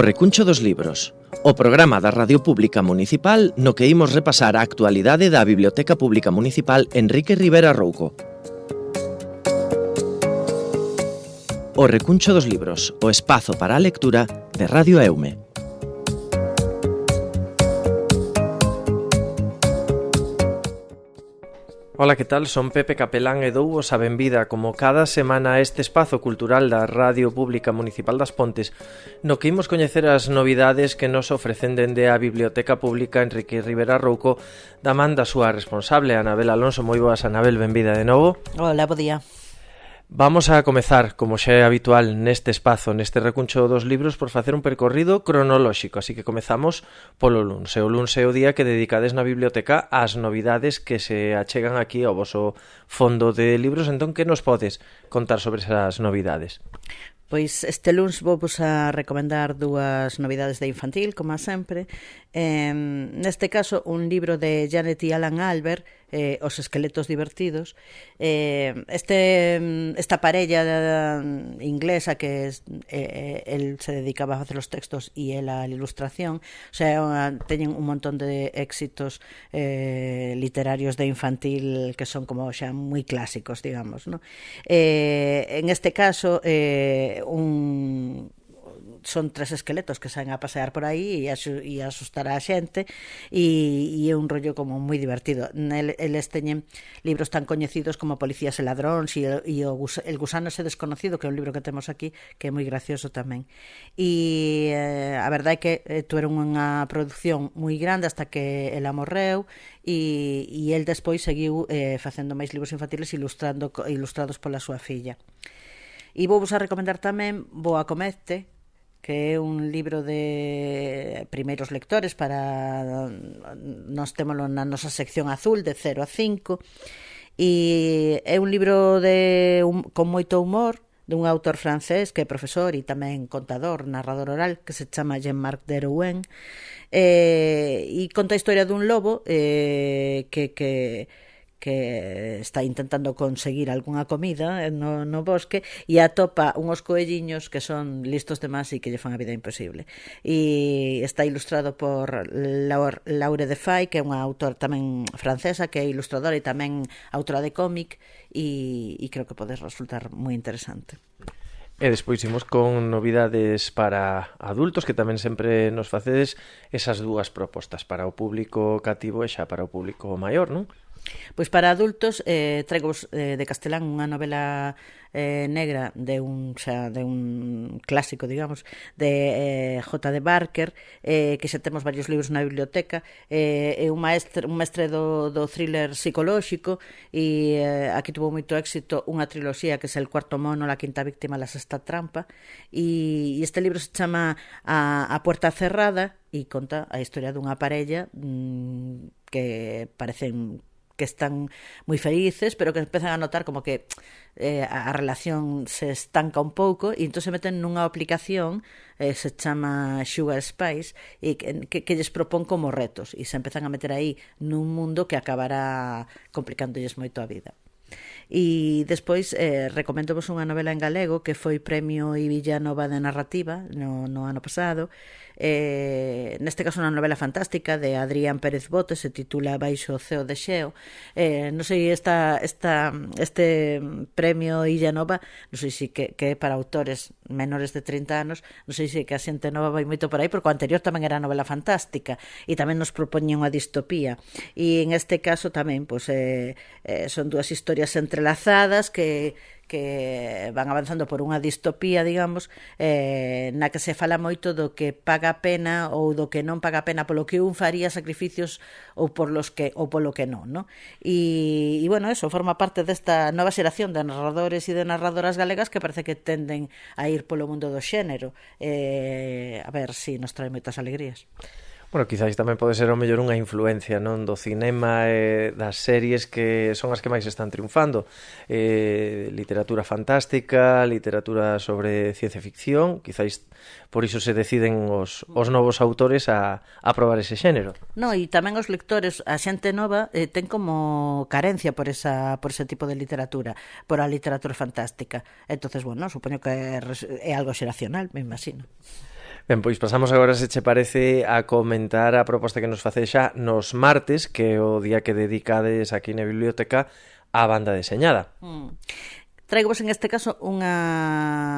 O Recuncho dos Libros, o programa da Radio Pública Municipal no que imos repasar a actualidade da Biblioteca Pública Municipal Enrique Rivera Rouco. O Recuncho dos Libros, o espazo para a lectura de Radio Eume. Ola, que tal? Son Pepe Capelán e douvos a benvida como cada semana a este espazo cultural da Radio Pública Municipal das Pontes, no que imos coñecer as novidades que nos ofrecen dende a Biblioteca Pública Enrique Rivera Rouco da man da súa responsable, Anabel Alonso. Moi boas, Anabel, benvida de novo. Hola, bo día. Vamos a comezar, como xa é habitual neste espazo, neste recuncho dos libros, por facer un percorrido cronolóxico, así que comezamos polo luns. O luns é o día que dedicades na biblioteca ás novidades que se achegan aquí ao voso fondo de libros. Entón, que nos podes contar sobre esas novidades? Pois este luns vos a recomendar dúas novidades de infantil, como sempre. Neste caso, un libro de Janet e Alan Albert, Os esqueletos divertidos. Esta parella inglesa que el se dedicaba a facer os textos e ela a ilustración, o sea, teñen un montón de éxitos literarios de infantil que son como xa moi clásicos, digamos, ¿no? En este caso, son tres esqueletos que saen a pasear por aí e a asustar a xente e é un rollo como moi divertido. Eles teñen libros tan coñecidos como Policías e ladróns e El gusano ese desconocido, que é un libro que temos aquí que é moi gracioso tamén. E a verdade é que tuveron unha produción moi grande hasta que ela morreu e el despois seguiu facendo máis libros infantiles ilustrados pola súa filla. E vou vos a recomendar tamén Boa Comete, que é un libro de primeiros lectores para nós témolo na nosa sección azul de 0 a 5 e é un libro con moito humor dun autor francés que é profesor e tamén contador, narrador oral, que se chama Jean-Marc Derouin, e conta a historia dun lobo que está intentando conseguir algunha comida no bosque e atopa unhos coelliños que son listos de más e que lle fan a vida imposible. E está ilustrado por Laure Defay, que é unha autora tamén francesa, que é ilustradora e tamén autora de cómic, e creo que pode resultar moi interesante. E despois imos con novidades para adultos, que tamén sempre nos facedes esas dúas propostas, para o público cativo e xa para o público maior, non? Pois para adultos traigos de castelán unha novela negra de un clásico, digamos, de J.D. Barker, que xa temos varios libros na biblioteca. É un mestre do thriller psicolóxico e aquí tuvo moito éxito unha triloxía que é El cuarto mono, La quinta víctima, La sexta trampa, e este libro se chama A puerta cerrada e conta a historia dunha parella que parecen que están moi felices, pero que empezan a notar como que a relación se estanca un pouco e entón se meten nunha aplicación se chama Sugar Spice e que lles propón como retos e se empezan a meter aí nun mundo que acabará complicándolles moito a vida. E despois recoméndovos unha novela en galego que foi Premio Ivilla Nova de Narrativa no ano pasado. Neste caso unha novela fantástica de Adrián Pérez Botes, se titula Baixo o ceo de Xeo. Non sei, este Premio Illa Nova, non sei se que é para autores menores de 30 anos, non sei se que a xente nova vai moito por aí, porque o anterior tamén era novela fantástica e tamén nos propoñía unha distopía, e en este caso tamén son dúas historias entrelazadas que van avanzando por unha distopía, digamos, na que se fala moito do que paga a pena ou do que non paga a pena, polo que un faría sacrificios ou polo que non, no? E bueno, eso forma parte desta nova xeración de narradores e de narradoras galegas que parece que tenden a ir polo mundo do xénero. A ver se nos trae moitas alegrías. Bueno, quizáis tamén pode ser o mellor unha influencia, non, do cinema e das series que son as que máis están triunfando. Literatura fantástica, literatura sobre ciencia ficción, quizáis por iso se deciden os novos autores a probar ese xénero. No, e tamén os lectores, a xente nova ten como carencia por ese tipo de literatura, por a literatura fantástica. Entonces, bueno, supoño que é algo xeracional, me imagino. Ben, pois pasamos agora, se che parece, a comentar a proposta que nos face xa nos martes, que é o día que dedicades aquí na biblioteca á banda deseñada. Traigos en este caso unha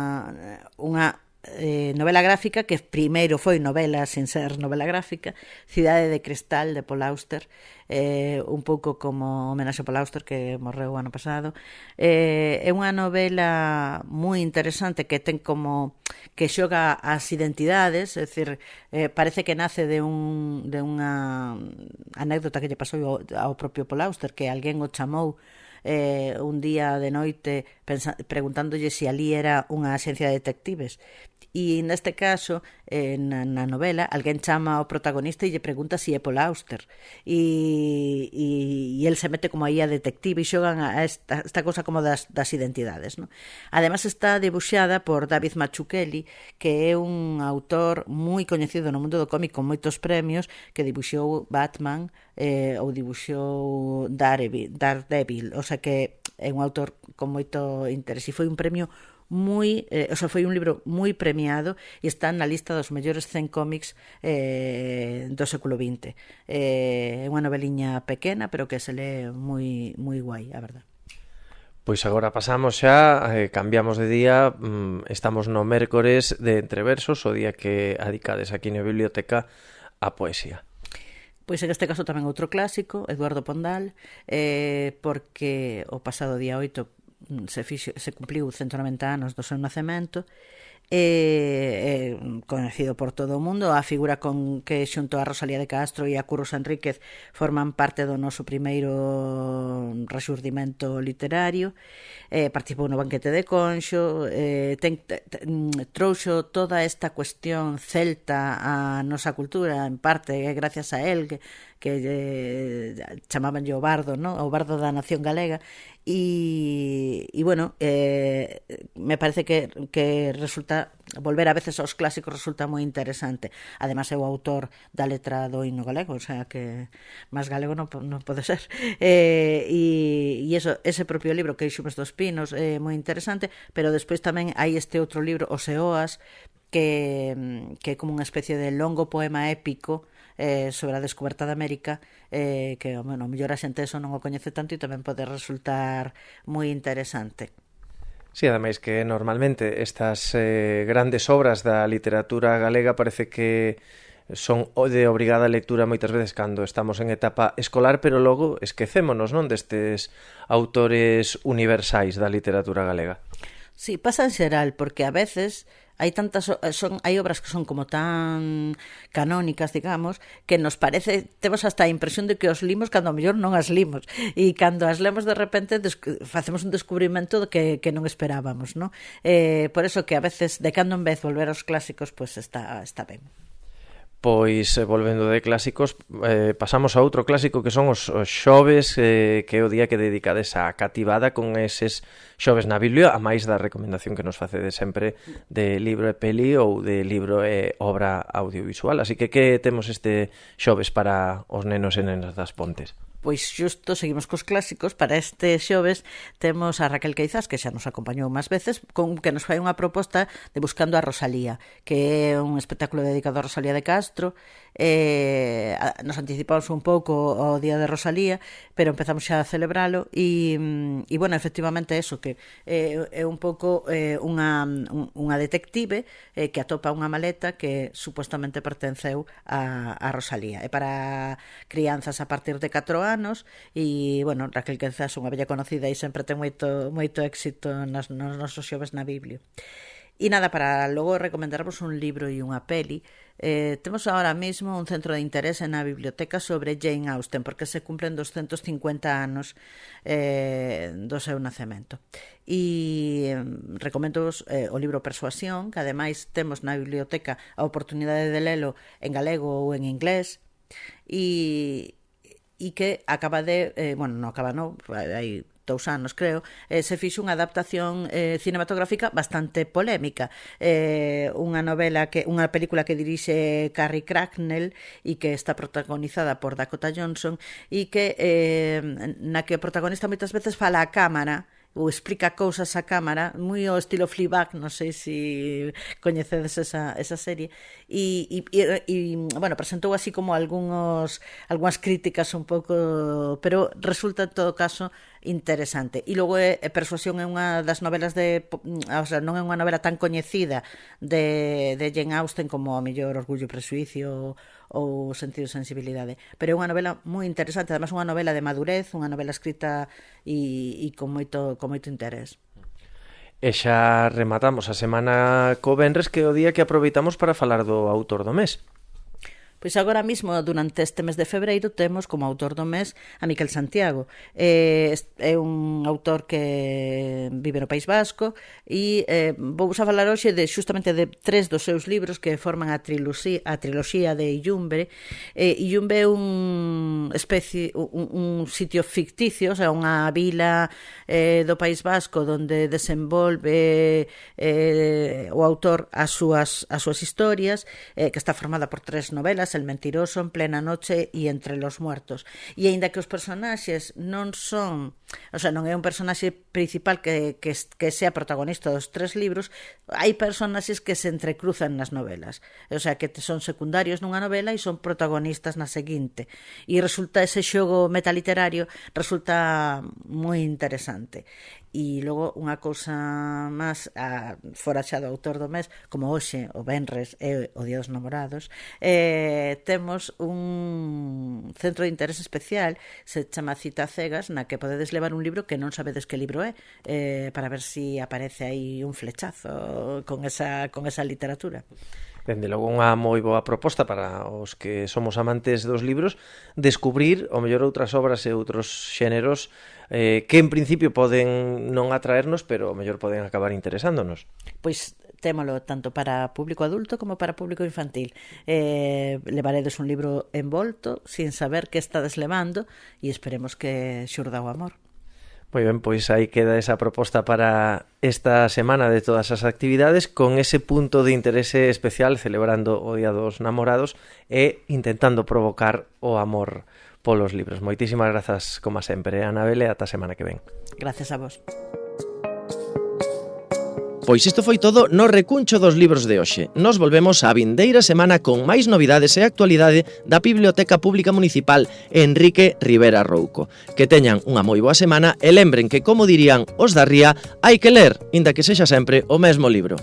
novela gráfica que primeiro foi novela sen ser novela gráfica, Cidade de Cristal de Paul Auster, un pouco como homenaxe a Paul Auster que morreu o ano pasado. É unha novela moi interesante que ten como que xoga as identidades, é dicir, parece que nace de unha anécdota que lle pasou ao propio Paul Auster, que alguén o chamou un día de noite preguntándolle se ali era unha axencia de detectives, e neste caso na novela alguén chama ao protagonista e lle pregunta se é Paul Auster, e el se mete como aí a detective e xogan a esta cosa como das identidades, ¿no? Ademais está debuxada por David Mazzucchelli, que é un autor moi coñecido no mundo do cómic con moitos premios, que dibuxou Batman ou dibuxou Daredevil, o sea que é un autor con moito interés, e foi un premio foi un libro moi premiado e está na lista dos mellores 100 cómics do século XX. É unha noveliña pequena, pero que se lee moi guai, a verdad. Pois agora pasamos xa, cambiamos de día, estamos no mércores de Entreversos, o día que adicades aquí na biblioteca a poesía. Pois en este caso tamén outro clásico, Eduardo Pondal, porque o pasado día 8 se cumpliu 190 anos do seu nacemento, conhecido por todo o mundo, a figura con que xunto a Rosalía de Castro e a Curros Enríquez forman parte do noso primeiro rexurdimento literario. Participou no Banquete de Conxo, trouxo toda esta cuestión celta a nosa cultura, en parte gracias a él, que chamaban o bardo, ¿no? O bardo da nación galega, e bueno, me parece que resulta volver a veces aos clásicos resulta moi interesante. Ademais é o autor da letra do himno galego, o sea que máis galego non pode ser, e eso, ese propio libro que é Xumes dos Pinos é moi interesante, pero despois tamén hai este outro libro, Os Eoas, que é como unha especie de longo poema épico sobre a descoberta de América, que, bueno, mellor a xente eso non o coñece tanto e tamén pode resultar moi interesante. Sí, ademais que normalmente estas grandes obras da literatura galega parece que son de obrigada lectura moitas veces cando estamos en etapa escolar, pero logo esquecémonos, non, destes autores universais da literatura galega. Sí, pasa en xeral, porque a veces hai obras que son como tan canónicas, digamos, que nos parece, temos hasta a impresión de que os limos cando a mellor non as limos, e cando as lemos de repente facemos un descubrimento que non esperábamos, ¿no? Por eso que a veces de cando en vez volver aos clásicos, pues está ben. Pois, volvendo de clásicos, pasamos a outro clásico que son os xoves, que é o día que dedicades á cativada con eses xoves na Biblia, a máis da recomendación que nos facedes sempre de libro e peli ou de libro e obra audiovisual. Así que temos este xoves para os nenos e nenas das Pontes? Pois xusto seguimos cos clásicos. Para este xoves temos a Raquel Queizás, que xa nos acompañou máis veces, que nos fai unha proposta de Buscando a Rosalía, que é un espectáculo dedicado a Rosalía de Castro. Nos anticipamos un pouco ao día de Rosalía, pero empezamos xa a celebralo e bueno, efectivamente eso, que é un pouco unha detective que atopa unha maleta que supostamente pertenceu a Rosalía. É para crianzas a partir de 4 anos e, bueno, Raquel Queizás é unha bella conocida e sempre ten moito éxito nos nosos xoves na Biblia. E nada, para logo recomendarvos un libro e unha peli, temos ahora mesmo un centro de interés na biblioteca sobre Jane Austen, porque se cumplen 250 anos do seu nacemento. E recomendo-vos o libro Persuasión, que ademais temos na biblioteca a oportunidade de lelo en galego ou en inglés, e que acaba de, bueno, non acaba, non, hai 2 anos, creo, se fixo unha adaptación cinematográfica bastante polémica. Unha película que dirixe Carrie Cracknell e que está protagonizada por Dakota Johnson e que na que o protagonista moitas veces fala á cámara ou explica cousas á cámara, moi ao estilo Fleabag, non sei se coñecedes esa serie, e bueno, presentou así como algunhas críticas un pouco, pero resulta en todo caso interesante. E logo Persuasión é unha das novelas o sea, non é unha novela tan coñecida de Jane Austen como a mellor Orgullo e Presuicio ou Sentido e Sensibilidade, pero é unha novela moi interesante, además unha novela de madurez, unha novela escrita e con moito interés. E xa rematamos a semana co venres, que é o día que aproveitamos para falar do autor do mes. Pois agora mesmo, durante este mes de febreiro, temos como autor do mes a Miquel Santiago. É un autor que vive no País Vasco e vou a falar hoxe justamente de 3 dos seus libros que forman a triloxía de Illumbre. Illumbre é un sitio ficticio, o sea, unha vila do País Vasco onde desenvolve o autor as súas historias, que está formada por 3 novelas: El mentiroso, En plena noche e Entre los muertos. E aínda que os personaxes non son, o sea, non é un personaxe principal que sea protagonista dos 3 libros, hai personaxes que se entrecruzan nas novelas, o sea, que son secundarios nunha novela e son protagonistas na seguinte, e resulta ese xogo metaliterario resulta moi interesante. E logo unha cousa máis, fora xa do autor do mes, como hoxe o venres é o Día dos Namorados, temos un centro de interés especial, se chama Cita Cegas, na que podedes levar un libro que non sabedes que libro é, para ver se aparece aí un flechazo con esa literatura. Dende logo unha moi boa proposta para os que somos amantes dos libros, descubrir o mellor outras obras e outros xéneros que en principio poden non atraernos, pero o mellor poden acabar interesándonos. Pois témolo tanto para público adulto como para público infantil. Levaredes un libro envolto sin saber que estades levando e esperemos que xurda o amor. Moi ben, pois aí queda esa proposta para esta semana de todas as actividades, con ese punto de interese especial celebrando o Día dos Namorados e intentando provocar o amor polos libros. Moitísimas grazas, como sempre, Anabel, e ata a semana que ven. Gracias a vos. Pois isto foi todo no recuncho dos libros de hoxe. Nos volvemos a vindeira semana con máis novidades e actualidade da Biblioteca Pública Municipal Enrique Rivera Rouco. Que teñan unha moi boa semana e lembren que, como dirían os da Ría, hai que ler, inda que sexa sempre o mesmo libro.